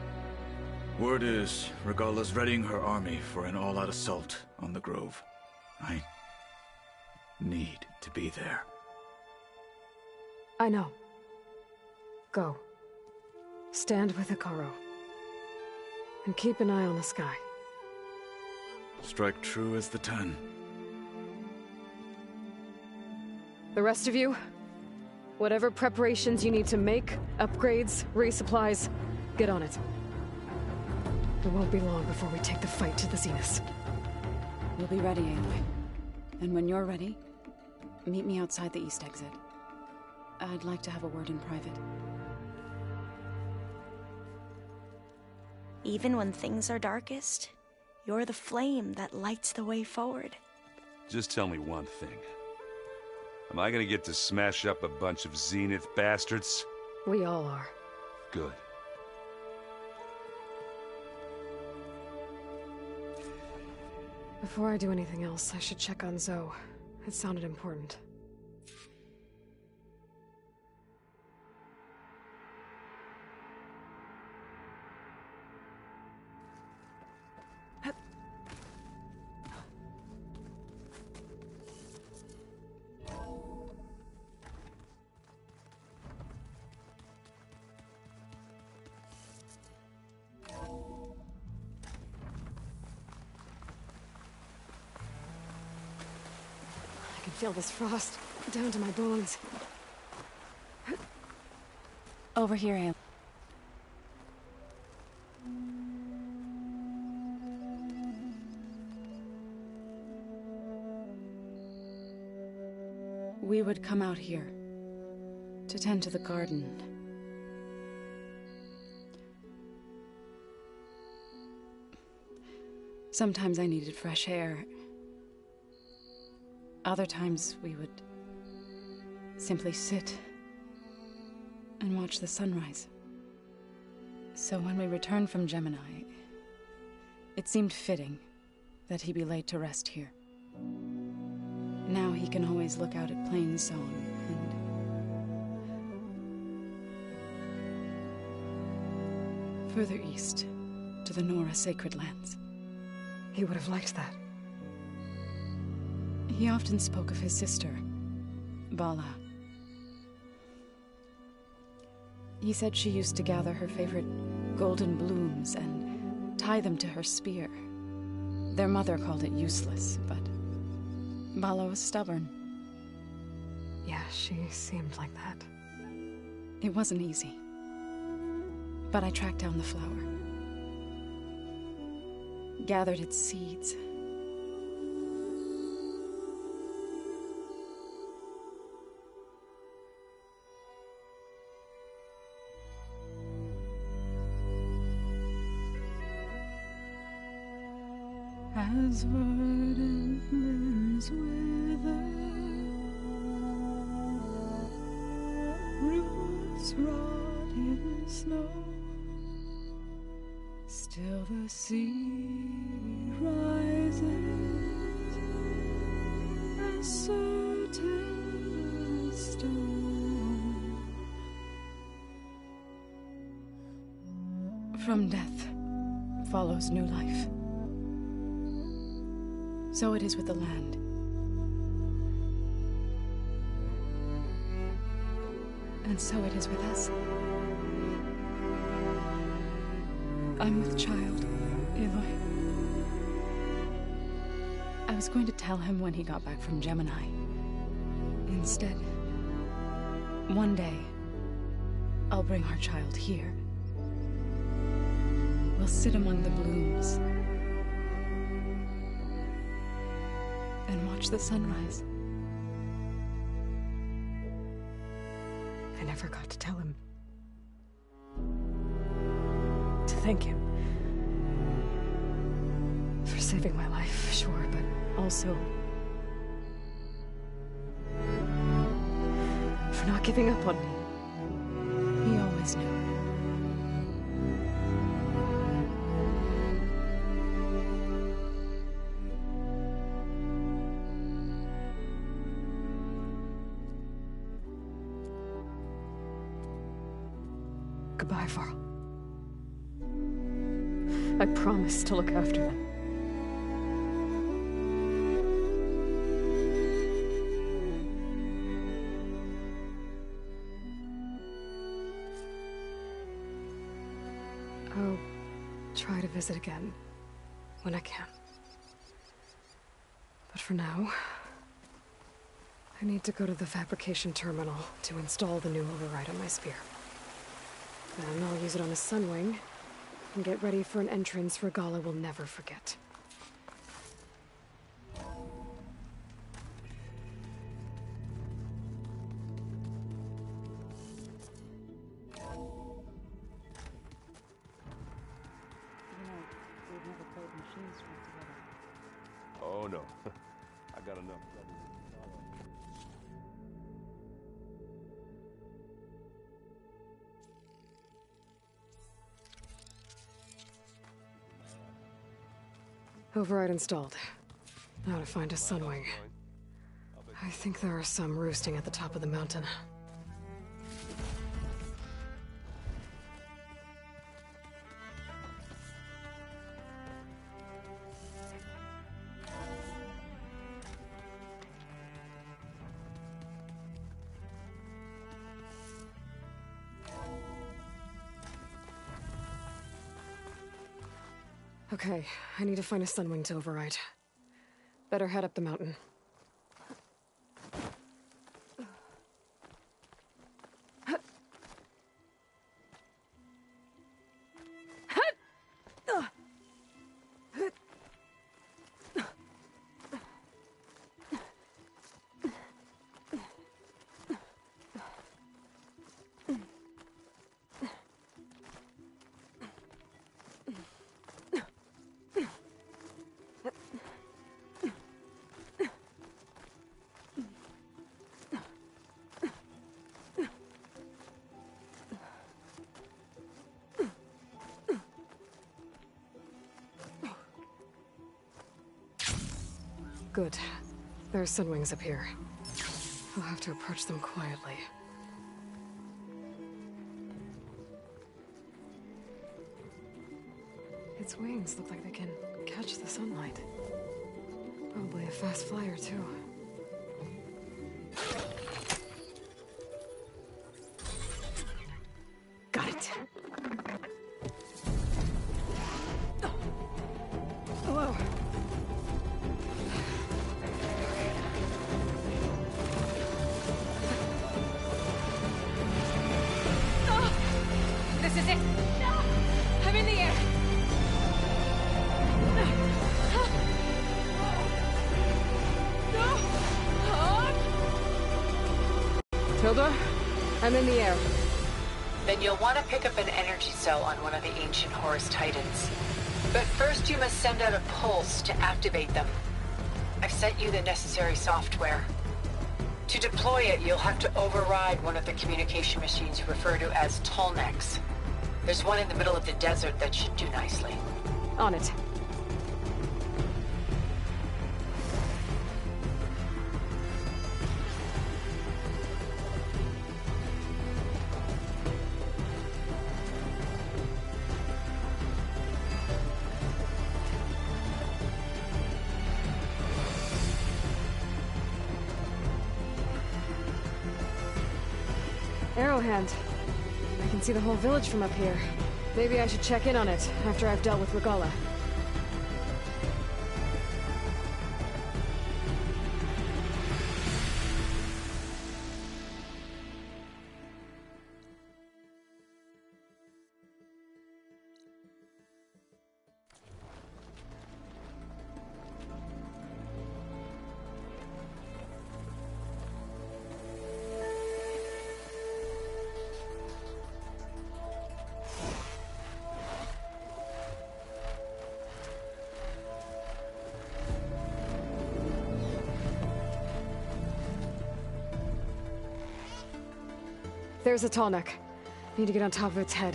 Word is, Regala's readying her army for an all-out assault on the Grove. I... need to be there. I know. Go. Stand with Hikaru. And keep an eye on the sky. Strike true as the 10. The rest of you, whatever preparations you need to make, upgrades, resupplies, get on it. It won't be long before we take the fight to the Zeniths. We'll be ready, Aloy. And when you're ready, meet me outside the east exit. I'd like to have a word in private. Even when things are darkest, you're the flame that lights the way forward. Just tell me one thing. Am I gonna get to smash up a bunch of Zenith bastards? We all are. Good. Before I do anything else, I should check on Zoe. It sounded important. I can feel this frost down to my bones. Over here, Am. We would come out here to tend to the garden. Sometimes I needed fresh air. Other times we would simply sit and watch the sunrise. So when we returned from Gemini, it seemed fitting that he be laid to rest here. Now he can always look out at Plain Song and further east to the Nora Sacred Lands. He would have liked that. He often spoke of his sister, Bala. He said she used to gather her favorite golden blooms and tie them to her spear. Their mother called it useless, but Bala was stubborn. Yeah, she seemed like that. It wasn't easy. But I tracked down the flower. Gathered its seeds. As verdant limbs wither, roots rot in snow, still the sea rises as certain as stone. From death follows new life. So it is with the land. And so it is with us. I'm with child, Aloy. I was going to tell him when he got back from Gemini. Instead, one day, I'll bring our child here. We'll sit among the blooms and watch the sunrise. I never got to tell him. To thank him. For saving my life, sure, but also for not giving up on me. He always knew. Goodbye, Varl. I promise to look after them. I'll try to visit again when I can. But for now, I need to go to the fabrication terminal to install the new override on my spear. Then I'll use it on a sunwing and get ready for an entrance Regala will never forget. Oh no, I got enough. Override installed. Now to find a sunwing. I think there are some roosting at the top of the mountain. Okay, I need to find a sunwing to override. Better head up the mountain. Good. There are sunwings up here. I'll have to approach them quietly. Its wings look like they can catch the sunlight. Probably a fast flyer, too. Got it. Hello. This is it! I'm in the air! Tilda, I'm in the air. Then you'll want to pick up an energy cell on one of the ancient Horus Titans. But first you must send out a pulse to activate them. I've sent you the necessary software. To deploy it, you'll have to override one of the communication machines referred to as Tallnecks. There's one in the middle of the desert that should do nicely. On it. Arrowhand. I can see the whole village from up here. Maybe I should check in on it after I've dealt with Regala. There's a Tallneck. Need to get on top of its head.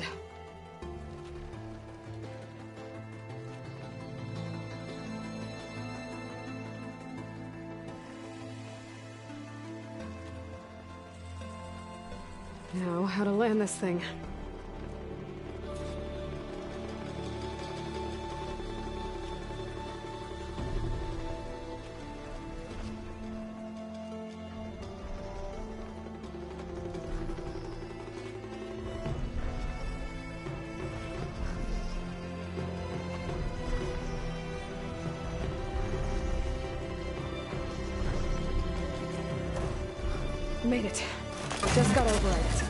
Now, how to land this thing. Made it. Just got override it.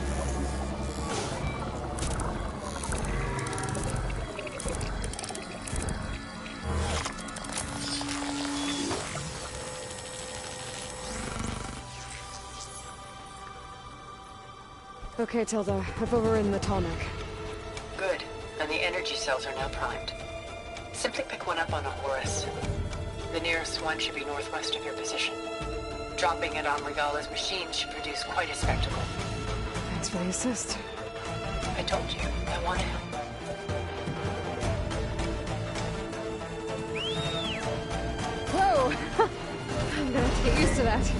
Okay, Tilda. I've overridden the Tallneck. Good. And the energy cells are now primed. Simply pick one up on a Horus. The nearest one should be northwest of your position. Dropping it on Regala's machine should produce quite a spectacle. Thanks for the assist. I told you, I want to help. Whoa! Get used to that.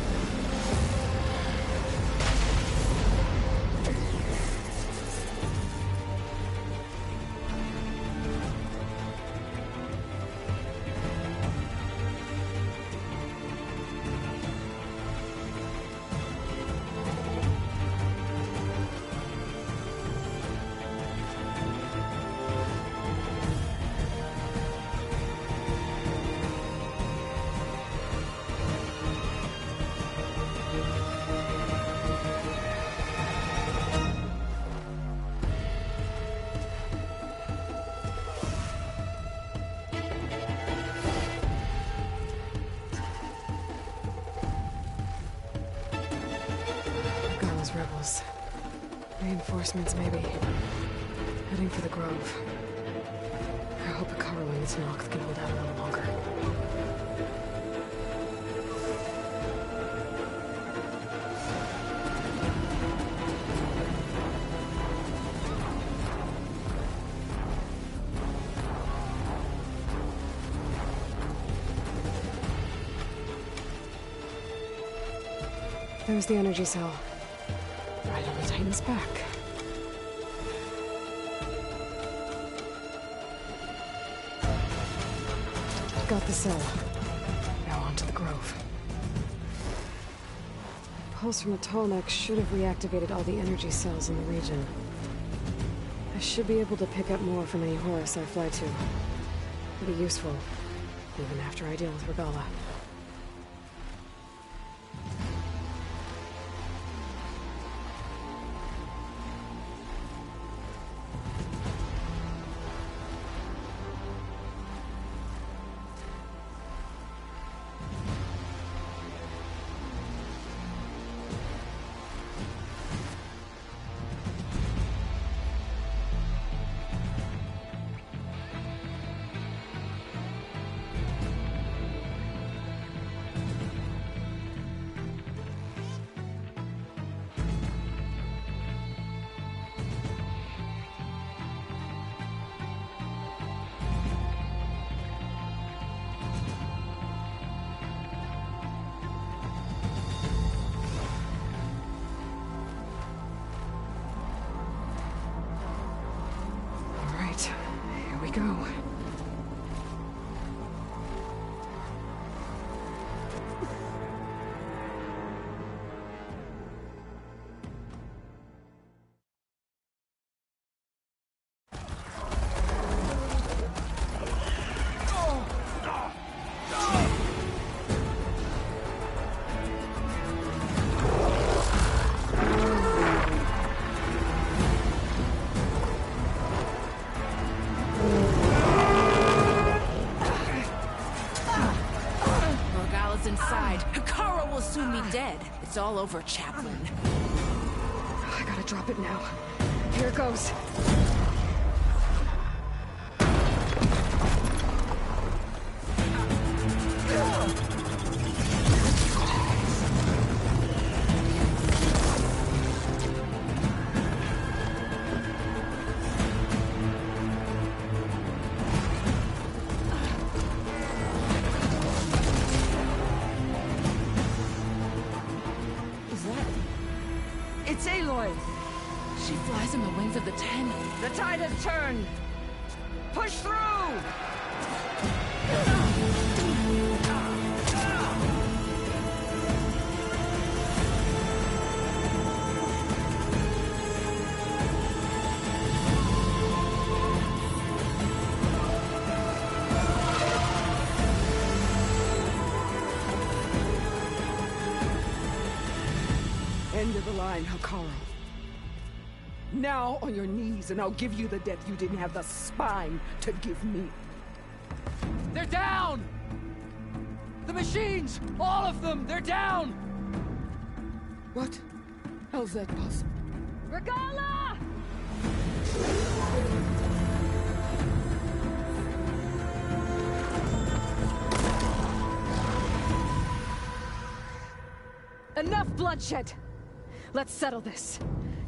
Rebels. Reinforcements, maybe. Heading for the Grove. I hope Akara and its Noct can hold out a little longer. There's the energy cell. Right on the Titan's back. Got the cell. Now on to the Grove. Pulse from a Tallneck should have reactivated all the energy cells in the region. I should be able to pick up more from any Horus I fly to. It'll be useful, even after I deal with Regala. Go. It's all over, Chaplain. I gotta drop it now. Here it goes. She flies on the wings of the Ten. The tide has turned! Push through! End of the line, Hakara. Now on your knees, and I'll give you the death you didn't have the spine to give me. They're down! The machines! All of them! They're down! What? How's that possible? Regala! Enough bloodshed! Let's settle this.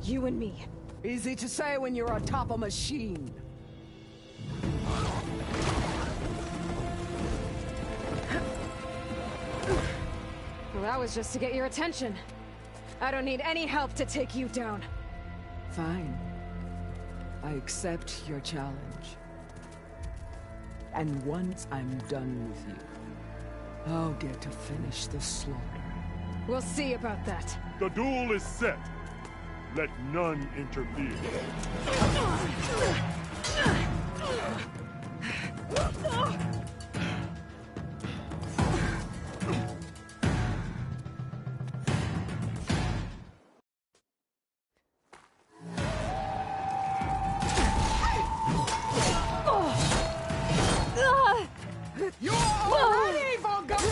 You and me. Easy to say when you're atop a machine. Well, that was just to get your attention. I don't need any help to take you down. Fine. I accept your challenge. And once I'm done with you, I'll get to finish the slaughter. We'll see about that. The duel is set. Let none interfere. You're already forgotten!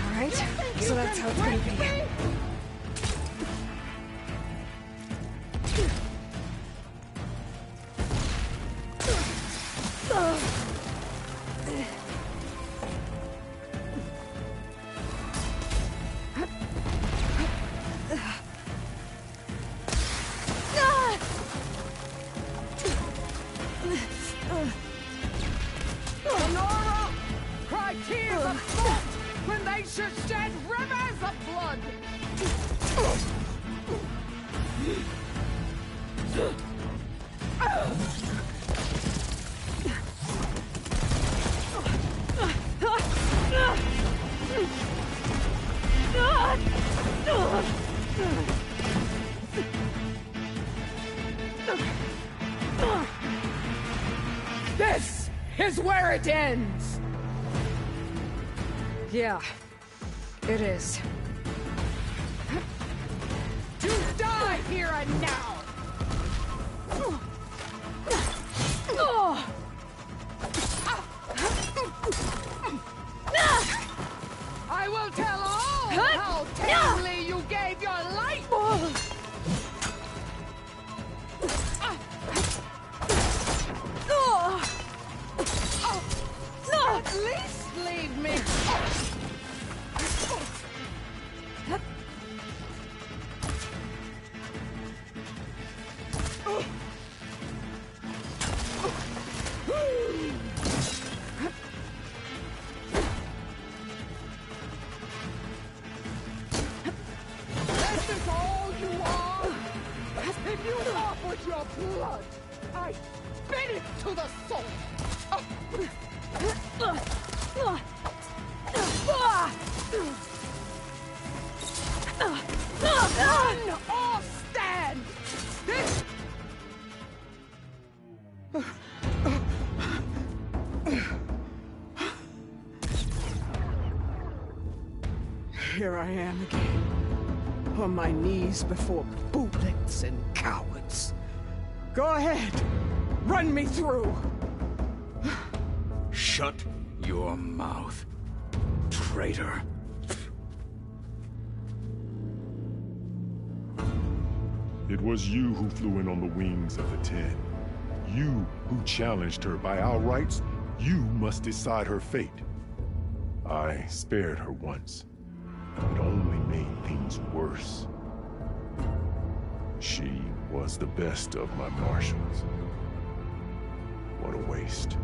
Alright, so that's how it's gonna be. Sonora! Cry tears of thought when they should shed rivers of blood! This is where it ends! Yeah, it is. To die here and now! I will tell all how tamely you gave your life! At least leave me! This is all you are? If you offered your blood, I spit it to the soul! Run or stand! This... Here I am again, on my knees before bootlets and cowards. Go ahead, run me through! Shut your mouth, traitor. It was you who flew in on the wings of the 10. You who challenged her by our rights. You must decide her fate. I spared her once. It only made things worse. She was the best of my marshals. What a waste.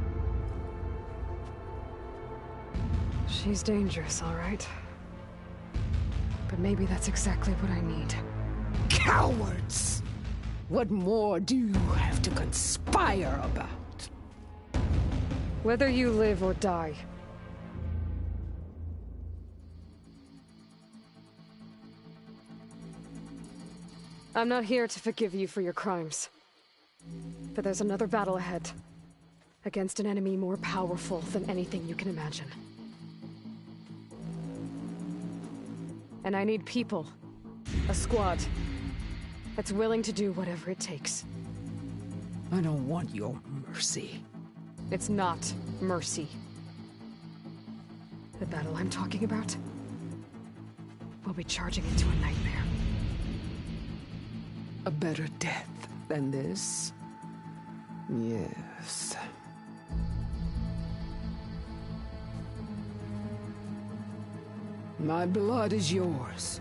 She's dangerous, all right. But maybe that's exactly what I need. Cowards! What more do you have to conspire about? Whether you live or die. I'm not here to forgive you for your crimes. But there's another battle ahead. Against an enemy more powerful than anything you can imagine. And I need people. A squad. That's willing to do whatever it takes. I don't want your mercy. It's not mercy. The battle I'm talking about? We'll be charging into a nightmare. A better death than this? Yes. My blood is yours.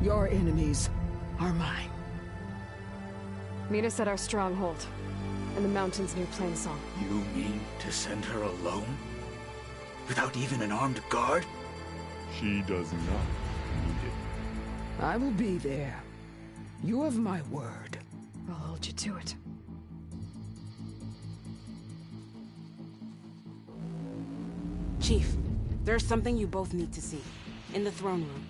Your enemies are mine. Meet us at our stronghold, in the mountains near Plainsong. You mean to send her alone? Without even an armed guard? She does not need it. I will be there. You have my word. I'll hold you to it. Chief, there's something you both need to see. In the throne room.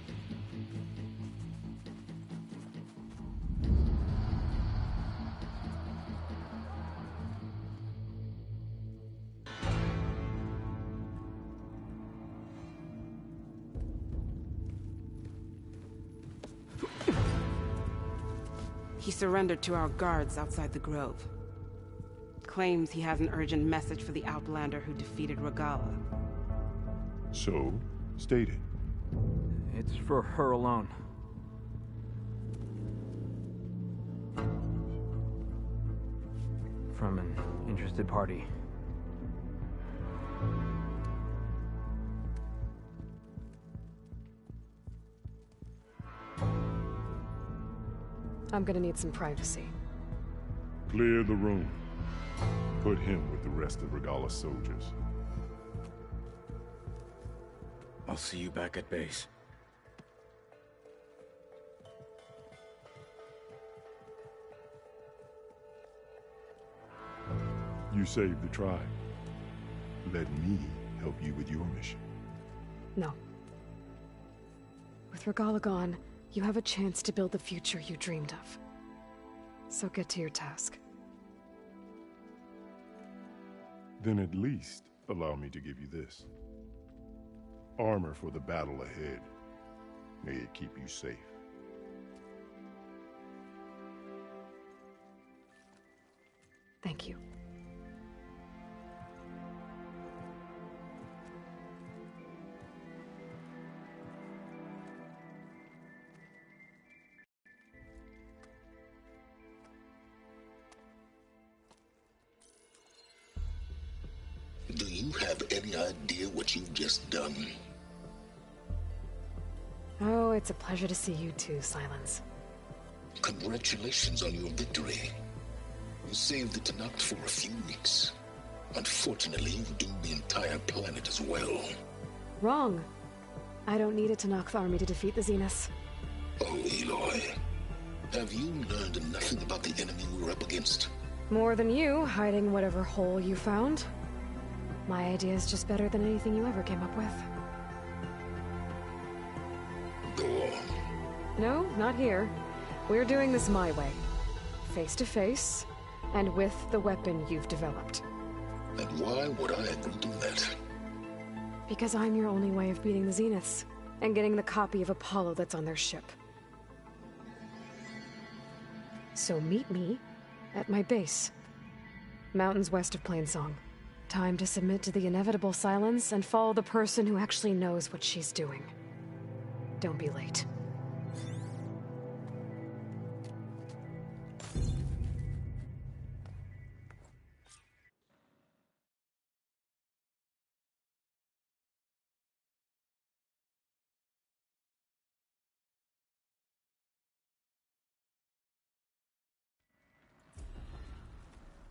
He surrendered to our guards outside the grove. Claims he has an urgent message for the Outlander who defeated Regala. So, state it. It's for her alone. From an interested party. I'm gonna need some privacy. Clear the room. Put him with the rest of Regala's soldiers. I'll see you back at base. You saved the tribe. Let me help you with your mission. No. With Regala gone, you have a chance to build the future you dreamed of. So get to your task. Then at least allow me to give you this. Armor for the battle ahead. May it keep you safe. Thank you. Do you have any idea what you've just done? Oh, it's a pleasure to see you too, Silence. Congratulations on your victory. You saved the Tanakh for a few weeks. Unfortunately, you've doomed the entire planet as well. Wrong. I don't need a Tanakh army to defeat the Zeniths. Oh, Eloy. Have you learned nothing about the enemy we're up against? More than you, hiding whatever hole you found. My idea is just better than anything you ever came up with. Go on. No, not here. We're doing this my way. Face to face, and with the weapon you've developed. And why would I agree to that? Because I'm your only way of beating the Zeniths, and getting the copy of Apollo that's on their ship. So meet me at my base. Mountains west of Plainsong. Time to submit to the inevitable silence and follow the person who actually knows what she's doing. Don't be late.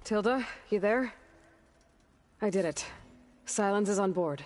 Tilda, you there? I did it. Silence is on board.